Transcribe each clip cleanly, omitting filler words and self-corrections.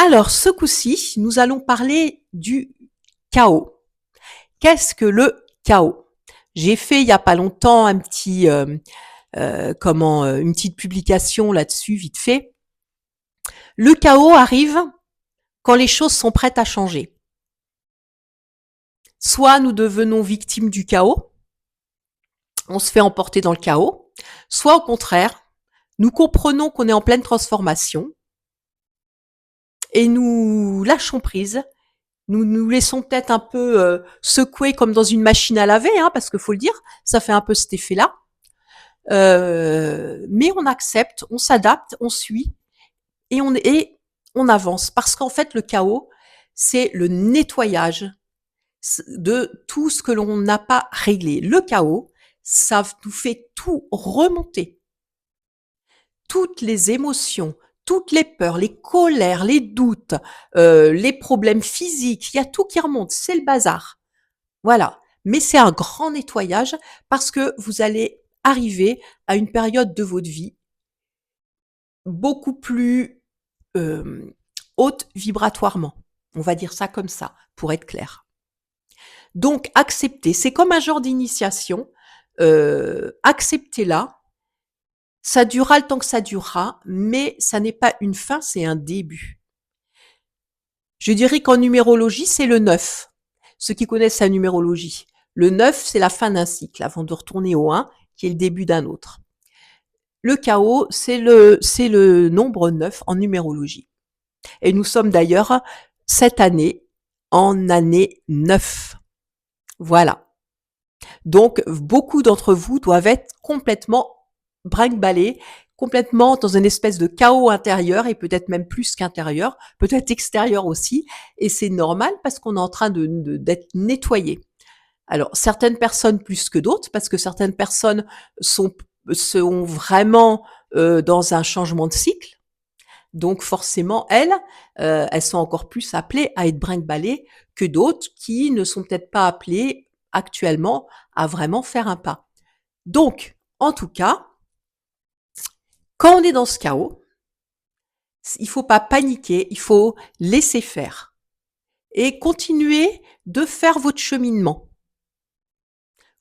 Alors, ce coup-ci, nous allons parler du chaos. Qu'est-ce que le chaos? J'ai fait il y a pas longtemps un petit, une petite publication là-dessus, vite fait. Le chaos arrive quand les choses sont prêtes à changer. Soit nous devenons victimes du chaos, on se fait emporter dans le chaos, soit au contraire, nous comprenons qu'on est en pleine transformation et nous lâchons prise. Nous nous laissons peut-être un peu secouer comme dans une machine à laver, hein, parce qu'il faut le dire, ça fait un peu cet effet-là. Mais on accepte, on s'adapte, on suit et on avance. Parce qu'en fait, le chaos, c'est le nettoyage de tout ce que l'on n'a pas réglé. Le chaos, ça nous fait tout remonter. Toutes les émotions, toutes les peurs, les colères, les doutes, les problèmes physiques, il y a tout qui remonte, c'est le bazar. Voilà. Mais c'est un grand nettoyage parce que vous allez arriver à une période de votre vie beaucoup plus haute vibratoirement. On va dire ça comme ça, pour être clair. Donc, acceptez. C'est comme un genre d'initiation. Acceptez-la. Ça durera le temps que ça durera, mais ça n'est pas une fin, c'est un début. Je dirais qu'en numérologie, c'est le 9. Ceux qui connaissent la numérologie. Le 9, c'est la fin d'un cycle, avant de retourner au 1, qui est le début d'un autre. Le chaos, c'est le nombre 9 en numérologie. Et nous sommes d'ailleurs, cette année, en année 9. Voilà. Donc, beaucoup d'entre vous doivent être complètement brinque-ballés, complètement dans une espèce de chaos intérieur et peut-être même plus qu'intérieur, peut-être extérieur aussi. Et c'est normal parce qu'on est en train d'être nettoyé. Alors, certaines personnes plus que d'autres, parce que certaines personnes sont vraiment dans un changement de cycle. Donc forcément, elles sont encore plus appelées à être brinque-ballées que d'autres qui ne sont peut-être pas appelées actuellement à vraiment faire un pas. Donc, en tout cas, quand on est dans ce chaos, il faut pas paniquer, il faut laisser faire et continuer de faire votre cheminement.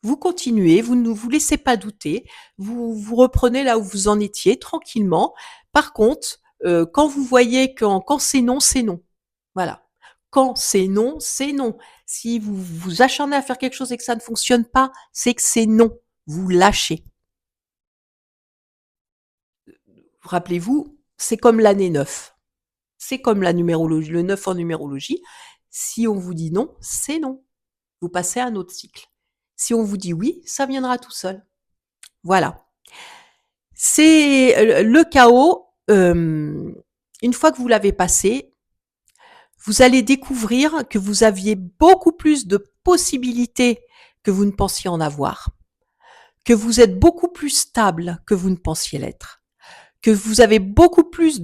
Vous continuez, vous ne vous laissez pas douter, vous reprenez là où vous en étiez tranquillement. Par contre, quand vous voyez quand c'est non, c'est non. Voilà. Quand c'est non, c'est non. Si vous vous acharnez à faire quelque chose et que ça ne fonctionne pas, c'est que c'est non. Vous lâchez. Rappelez-vous, c'est comme l'année 9. C'est comme la numérologie, le 9 en numérologie. Si on vous dit non, c'est non. Vous passez à un autre cycle. Si on vous dit oui, ça viendra tout seul. Voilà. C'est le chaos, une fois que vous l'avez passé, vous allez découvrir que vous aviez beaucoup plus de possibilités que vous ne pensiez en avoir, que vous êtes beaucoup plus stable que vous ne pensiez l'être, que vous avez beaucoup plus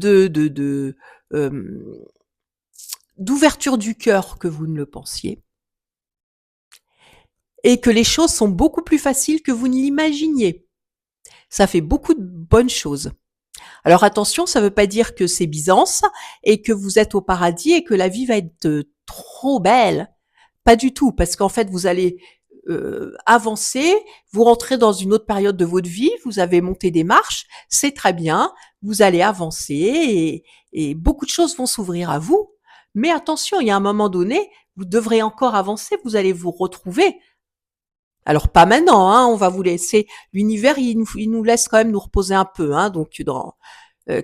d'ouverture du cœur que vous ne le pensiez, et que les choses sont beaucoup plus faciles que vous ne l'imaginiez. Ça fait beaucoup de bonnes choses. Alors attention, ça ne veut pas dire que c'est Byzance et que vous êtes au paradis et que la vie va être trop belle. Pas du tout, parce qu'en fait, vous allez avancer, vous rentrez dans une autre période de votre vie, vous avez monté des marches, c'est très bien, vous allez avancer et beaucoup de choses vont s'ouvrir à vous. Mais attention, il y a un moment donné, vous devrez encore avancer, vous allez vous retrouver. Alors pas maintenant, hein, on va vous laisser. L'univers, il nous laisse quand même nous reposer un peu, hein, donc dans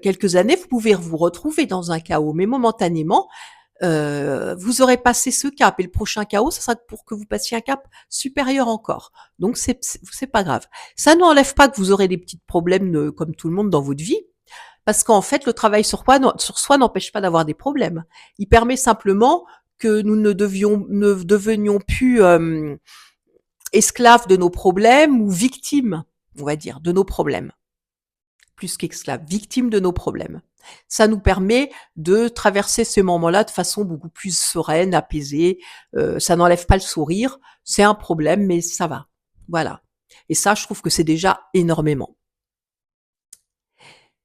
quelques années, vous pouvez vous retrouver dans un chaos, mais momentanément, vous aurez passé ce cap et le prochain chaos, ça sera pour que vous passiez un cap supérieur encore. Donc c'est pas grave. Ça n'enlève pas que vous aurez des petits problèmes comme tout le monde dans votre vie, parce qu'en fait, le travail sur soi n'empêche pas d'avoir des problèmes. Il permet simplement que nous ne devenions plus esclaves de nos problèmes ou victimes, on va dire, de nos problèmes. Plus qu'esclaves, victimes de nos problèmes. Ça nous permet de traverser ces moments-là de façon beaucoup plus sereine, apaisée. Ça n'enlève pas le sourire, c'est un problème, mais ça va. Voilà. Et ça, je trouve que c'est déjà énormément.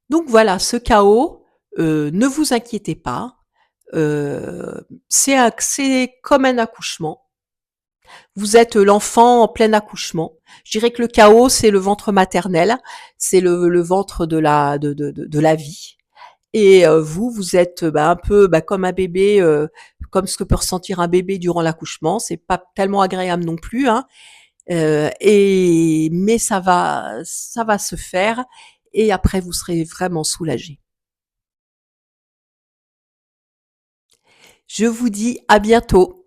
Donc voilà, ce chaos, ne vous inquiétez pas. C'est comme un accouchement. Vous êtes l'enfant en plein accouchement. Je dirais que le chaos, c'est le ventre maternel, c'est le ventre de la vie. Et vous, vous êtes un peu comme un bébé, comme ce que peut ressentir un bébé durant l'accouchement. C'est pas tellement agréable non plus, hein. Mais ça va se faire. Et après, vous serez vraiment soulagé. Je vous dis à bientôt.